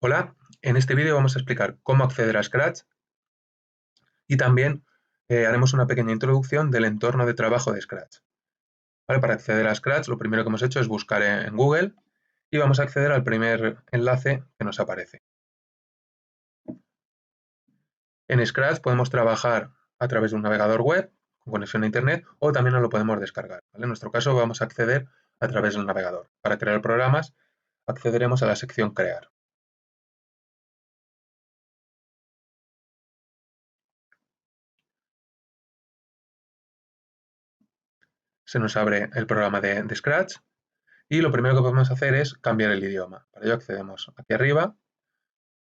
Hola, en este vídeo vamos a explicar cómo acceder a Scratch y también haremos una pequeña introducción del entorno de trabajo de Scratch. ¿Vale? Para acceder a Scratch, lo primero que hemos hecho es buscar en Google y vamos a acceder al primer enlace que nos aparece. En Scratch podemos trabajar a través de un navegador web con conexión a Internet o también nos lo podemos descargar. ¿Vale? En nuestro caso vamos a acceder a través del navegador. Para crear programas accederemos a la sección Crear. Se nos abre el programa de Scratch y lo primero que podemos hacer es cambiar el idioma. Para ello accedemos aquí arriba,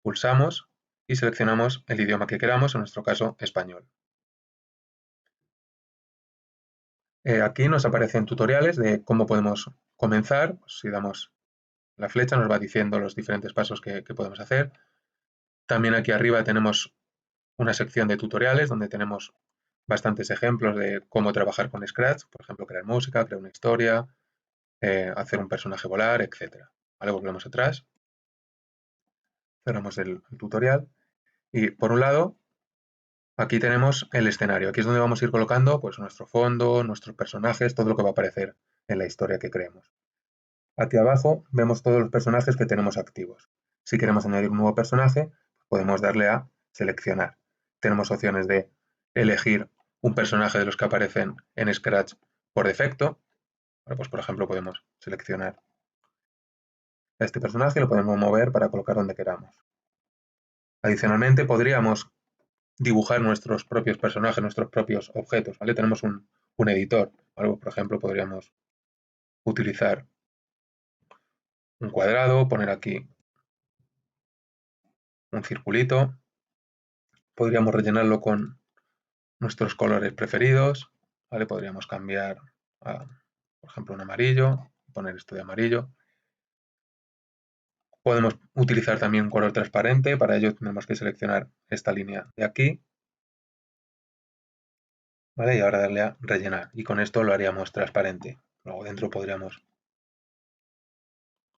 pulsamos y seleccionamos el idioma que queramos, en nuestro caso español. Aquí nos aparecen tutoriales de cómo podemos comenzar. Si damos la flecha nos va diciendo los diferentes pasos que podemos hacer. También aquí arriba tenemos una sección de tutoriales donde tenemos bastantes ejemplos de cómo trabajar con Scratch, por ejemplo, crear música, crear una historia, hacer un personaje volar, etc. Vale, volvemos atrás, cerramos el tutorial y por un lado aquí tenemos el escenario. Aquí es donde vamos a ir colocando pues, nuestro fondo, nuestros personajes, todo lo que va a aparecer en la historia que creemos. Aquí abajo vemos todos los personajes que tenemos activos. Si queremos añadir un nuevo personaje, podemos darle a seleccionar. Tenemos opciones de elegir un personaje de los que aparecen en Scratch por defecto. Bueno, pues por ejemplo podemos seleccionar a este personaje y lo podemos mover para colocar donde queramos. Adicionalmente podríamos dibujar nuestros propios personajes, nuestros propios objetos, ¿vale? Tenemos un editor, ¿vale? Por ejemplo, podríamos utilizar un cuadrado, poner aquí un circulito, podríamos rellenarlo con nuestros colores preferidos, ¿vale? Podríamos cambiar a, por ejemplo, un amarillo, poner esto de amarillo. Podemos utilizar también un color transparente, para ello tenemos que seleccionar esta línea de aquí, ¿vale? Y ahora darle a rellenar, y con esto lo haríamos transparente. Luego dentro podríamos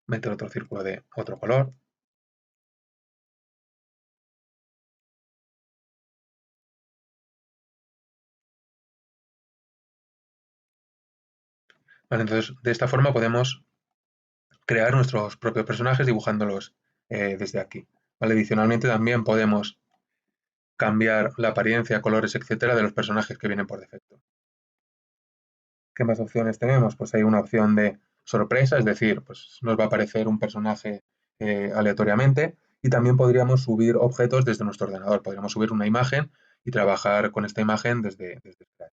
meter otro círculo de otro color. Vale, entonces, de esta forma podemos crear nuestros propios personajes dibujándolos desde aquí. ¿Vale? Adicionalmente también podemos cambiar la apariencia, colores, etcétera, de los personajes que vienen por defecto. ¿Qué más opciones tenemos? Pues hay una opción de sorpresa, es decir, pues nos va a aparecer un personaje aleatoriamente y también podríamos subir objetos desde nuestro ordenador. Podríamos subir una imagen y trabajar con esta imagen desde Scratch.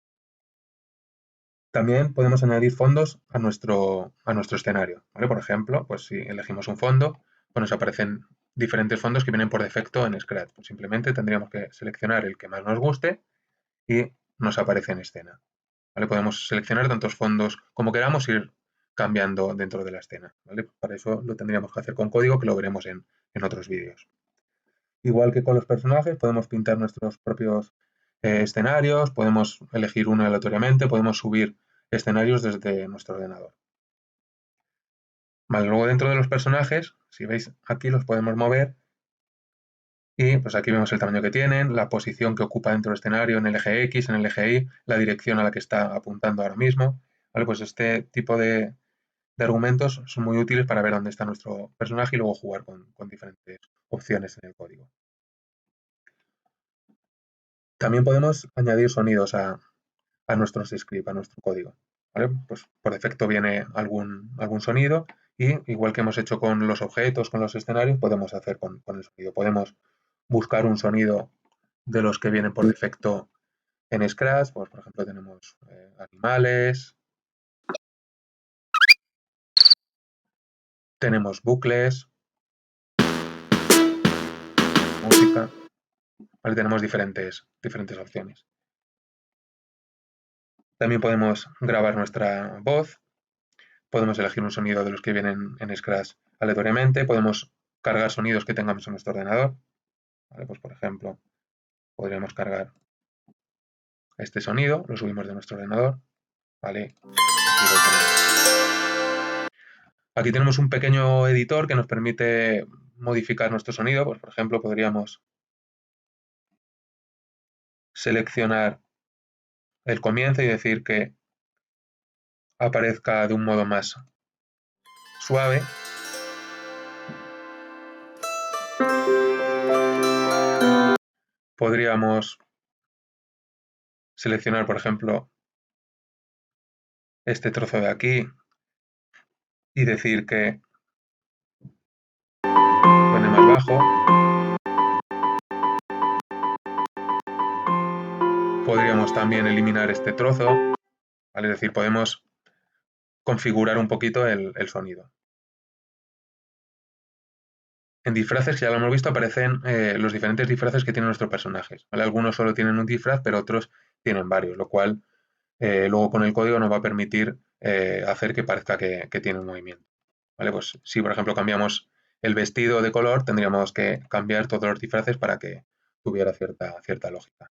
También podemos añadir fondos a nuestro escenario, ¿vale? Por ejemplo, pues si elegimos un fondo, pues nos aparecen diferentes fondos que vienen por defecto en Scratch. Pues simplemente tendríamos que seleccionar el que más nos guste y nos aparece en escena, ¿vale? Podemos seleccionar tantos fondos como queramos e ir cambiando dentro de la escena, ¿vale? Para eso lo tendríamos que hacer con código, que lo veremos en otros vídeos. Igual que con los personajes, podemos pintar nuestros propios escenarios, podemos elegir uno aleatoriamente, podemos subir escenarios desde nuestro ordenador. Vale, luego dentro de los personajes, si veis aquí los podemos mover y pues aquí vemos el tamaño que tienen, la posición que ocupa dentro del escenario en el eje X, en el eje Y, la dirección a la que está apuntando ahora mismo. Vale, pues este tipo de argumentos son muy útiles para ver dónde está nuestro personaje y luego jugar con diferentes opciones en el código. También podemos añadir sonidos a nuestro script, a nuestro código, ¿vale? Pues por defecto viene algún sonido y igual que hemos hecho con los objetos, con los escenarios, podemos hacer con el sonido. Podemos buscar un sonido de los que vienen por defecto en Scratch, pues por ejemplo tenemos animales, tenemos bucles, música, ¿vale? Tenemos diferentes opciones. También podemos grabar nuestra voz, podemos elegir un sonido de los que vienen en Scratch aleatoriamente, podemos cargar sonidos que tengamos en nuestro ordenador, ¿vale? Pues por ejemplo, podríamos cargar este sonido, lo subimos de nuestro ordenador, ¿vale? Aquí tenemos un pequeño editor que nos permite modificar nuestro sonido. Pues, por ejemplo, podríamos seleccionar el comienzo y decir que aparezca de un modo más suave. Podríamos seleccionar, por ejemplo, este trozo de aquí y decir que suene más bajo. Podríamos también eliminar este trozo, ¿vale? Es decir, podemos configurar un poquito el sonido. En disfraces, ya lo hemos visto, aparecen los diferentes disfraces que tienen nuestros personajes, ¿vale? Algunos solo tienen un disfraz, pero otros tienen varios, lo cual luego con el código nos va a permitir hacer que parezca que tiene un movimiento, ¿vale? Pues si, por ejemplo, cambiamos el vestido de color, tendríamos que cambiar todos los disfraces para que tuviera cierta lógica.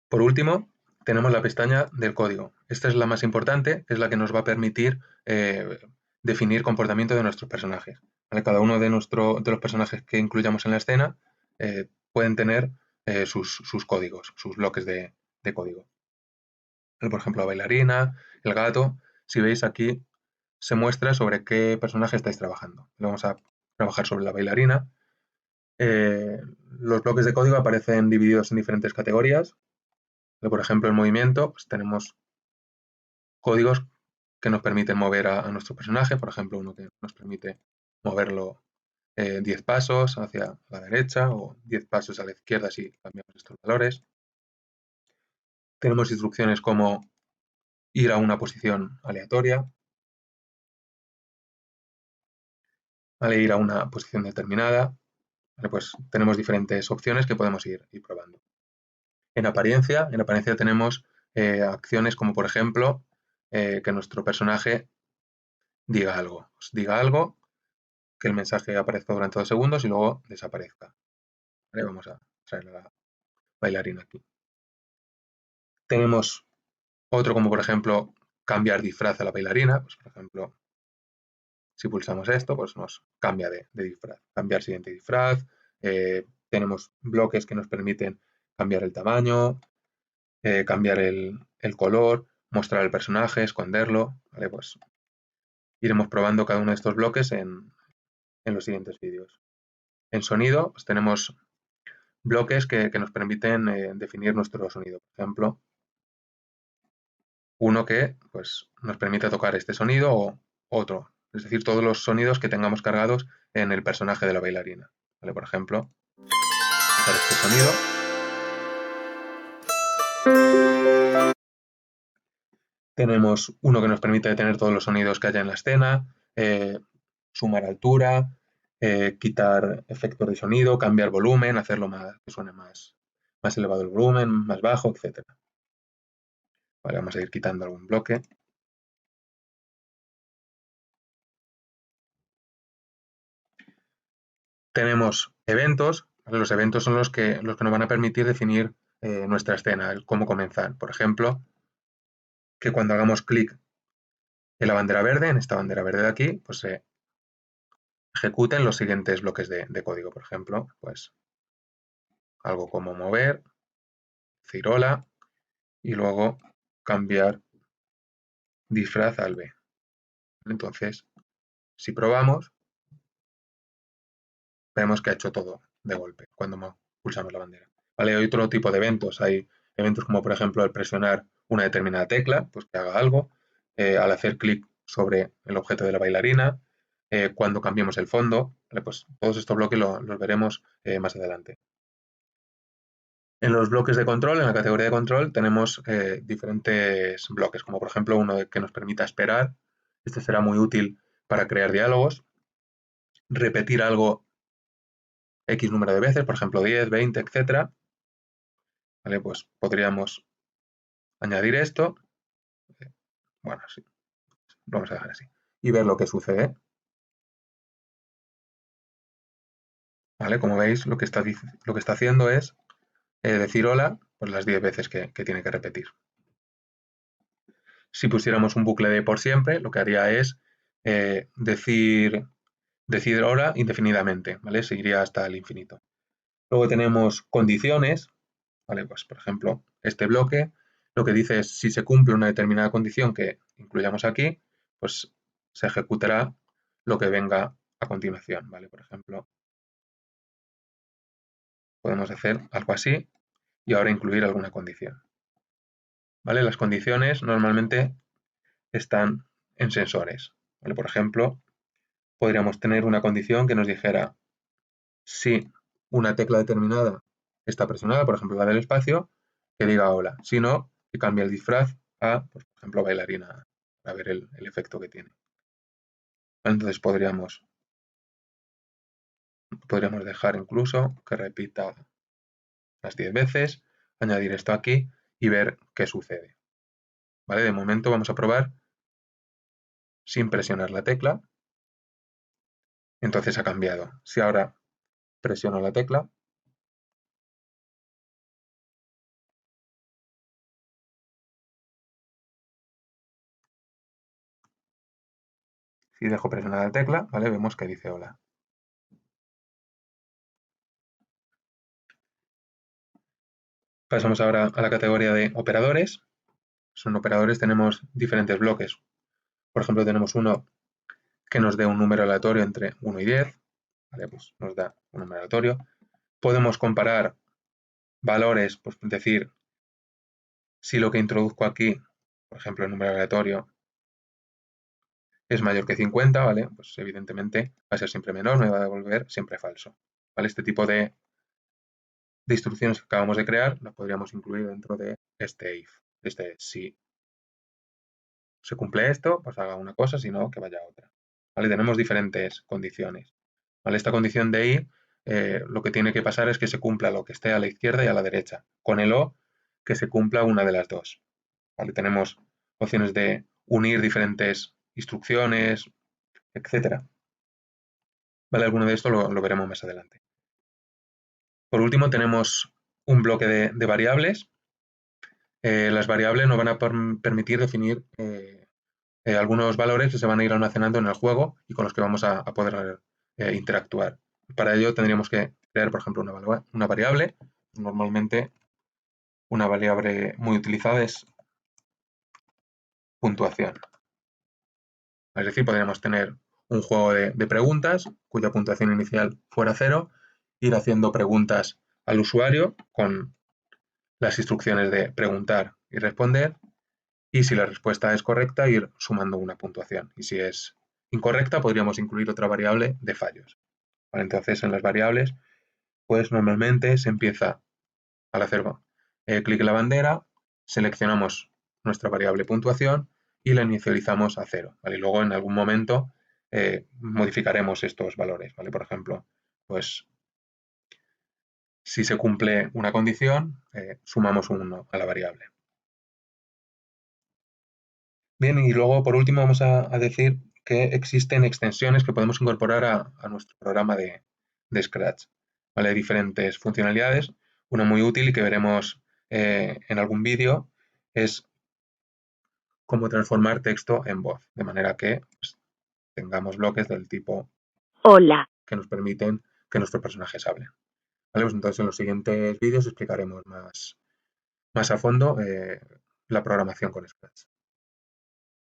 Por último, tenemos la pestaña del código. Esta es la más importante, es la que nos va a permitir definir comportamiento de nuestros personajes, ¿vale? Cada uno de los personajes que incluyamos en la escena pueden tener sus códigos, sus bloques de código. Por ejemplo, la bailarina, el gato. Si veis aquí, se muestra sobre qué personaje estáis trabajando. Vamos a trabajar sobre la bailarina. Los bloques de código aparecen divididos en diferentes categorías. Por ejemplo, el movimiento, pues tenemos códigos que nos permiten mover a nuestro personaje. Por ejemplo, uno que nos permite moverlo 10 pasos hacia la derecha o 10 pasos a la izquierda si cambiamos estos valores. Tenemos instrucciones como ir a una posición aleatoria, ¿vale? Ir a una posición determinada. ¿Vale? Pues tenemos diferentes opciones que podemos ir probando. En apariencia tenemos acciones como, por ejemplo, que nuestro personaje diga algo. Diga algo, que el mensaje aparezca durante 2 segundos y luego desaparezca. ¿Vale? Vamos a traer la bailarina aquí. Tenemos otro como, por ejemplo, cambiar disfraz a la bailarina. Pues, por ejemplo, si pulsamos esto, pues nos cambia de disfraz. Cambiar siguiente disfraz. Tenemos bloques que nos permiten cambiar el tamaño, cambiar el color, mostrar el personaje, esconderlo. ¿Vale? Pues iremos probando cada uno de estos bloques en los siguientes vídeos. En sonido, pues tenemos bloques que nos permiten definir nuestro sonido. Por ejemplo, uno que pues, nos permite tocar este sonido o otro. Es decir, todos los sonidos que tengamos cargados en el personaje de la bailarina. ¿Vale? Por ejemplo, tocar este sonido. Tenemos uno que nos permite detener todos los sonidos que haya en la escena, sumar altura, quitar efectos de sonido, cambiar volumen, hacerlo que suene más elevado el volumen, más bajo, etc. Vale, vamos a ir quitando algún bloque. Tenemos eventos. ¿Vale? Los eventos son los que nos van a permitir definir nuestra escena, el cómo comenzar. Por ejemplo, que cuando hagamos clic en la bandera verde, en esta bandera verde de aquí, pues se ejecuten los siguientes bloques de código. Por ejemplo, pues algo como mover, decir hola y luego cambiar disfraz al B. Entonces, si probamos, vemos que ha hecho todo de golpe cuando pulsamos la bandera. ¿Vale? Hay otro tipo de eventos. Hay eventos como, por ejemplo, el presionar una determinada tecla, pues que haga algo, al hacer clic sobre el objeto de la bailarina, cuando cambiemos el fondo. ¿Vale? Pues todos estos bloques los veremos más adelante. En los bloques de control, en la categoría de control, tenemos diferentes bloques, como por ejemplo uno que nos permita esperar. Este será muy útil para crear diálogos, repetir algo X número de veces, por ejemplo 10, 20, etc. ¿Vale? Pues podríamos añadir esto. Bueno, sí, lo vamos a dejar así. Y ver lo que sucede. ¿Vale? Como veis, lo que está haciendo es decir hola pues las 10 veces que tiene que repetir. Si pusiéramos un bucle de por siempre, lo que haría es decir hora indefinidamente, ¿vale? Seguiría hasta el infinito. Luego tenemos condiciones, ¿vale? Pues, por ejemplo, este bloque lo que dice es si se cumple una determinada condición que incluyamos aquí, pues se ejecutará lo que venga a continuación, ¿vale? Por ejemplo, podemos hacer algo así y ahora incluir alguna condición, ¿vale? Las condiciones normalmente están en sensores, ¿vale? Por ejemplo, podríamos tener una condición que nos dijera si una tecla determinada está presionada, por ejemplo la del espacio, que diga hola. Si no, que cambie el disfraz a, pues, por ejemplo, bailarina, para ver el efecto que tiene. Entonces podríamos dejar incluso que repita las 10 veces, añadir esto aquí y ver qué sucede. ¿Vale? De momento vamos a probar sin presionar la tecla. Entonces ha cambiado. Si ahora presiono la tecla, si dejo presionada la tecla, ¿vale? Vemos que dice hola. Pasamos ahora a la categoría de operadores. Son operadores, tenemos diferentes bloques. Por ejemplo, tenemos uno que nos dé un número aleatorio entre 1 y 10, ¿vale? Pues nos da un número aleatorio. Podemos comparar valores, pues decir, si lo que introduzco aquí, por ejemplo, el número aleatorio es mayor que 50, ¿vale? Pues evidentemente va a ser siempre menor, me va a devolver siempre falso, ¿vale? Este tipo de instrucciones que acabamos de crear las podríamos incluir dentro de este if, si se cumple esto, pues haga una cosa, si no, que vaya a otra. ¿Vale? Tenemos diferentes condiciones. ¿Vale? Esta condición de i, lo que tiene que pasar es que se cumpla lo que esté a la izquierda y a la derecha. Con el o, que se cumpla una de las dos. ¿Vale? Tenemos opciones de unir diferentes instrucciones, etcétera. ¿Vale? Alguno de esto lo veremos más adelante. Por último, tenemos un bloque de variables. Las variables nos van a permitir definir algunos valores que se van a ir almacenando en el juego y con los que vamos a poder interactuar. Para ello tendríamos que crear, por ejemplo, una variable. Normalmente una variable muy utilizada es puntuación. Es decir, podríamos tener un juego de preguntas cuya puntuación inicial fuera 0, ir haciendo preguntas al usuario con las instrucciones de preguntar y responder, y si la respuesta es correcta, ir sumando una puntuación. Y si es incorrecta, podríamos incluir otra variable de fallos. Vale, entonces, en las variables, pues normalmente se empieza al hacer clic en la bandera, seleccionamos nuestra variable puntuación y la inicializamos a 0. ¿Vale? Y luego, en algún momento, modificaremos estos valores. ¿Vale? Por ejemplo, pues si se cumple una condición, sumamos 1 a la variable. Bien, y luego por último vamos a decir que existen extensiones que podemos incorporar a nuestro programa de Scratch. ¿Vale? Hay diferentes funcionalidades. Una muy útil y que veremos en algún vídeo es cómo transformar texto en voz, de manera que pues, tengamos bloques del tipo hola que nos permiten que nuestros personajes hablen. ¿Vale? Pues entonces en los siguientes vídeos explicaremos más a fondo la programación con Scratch.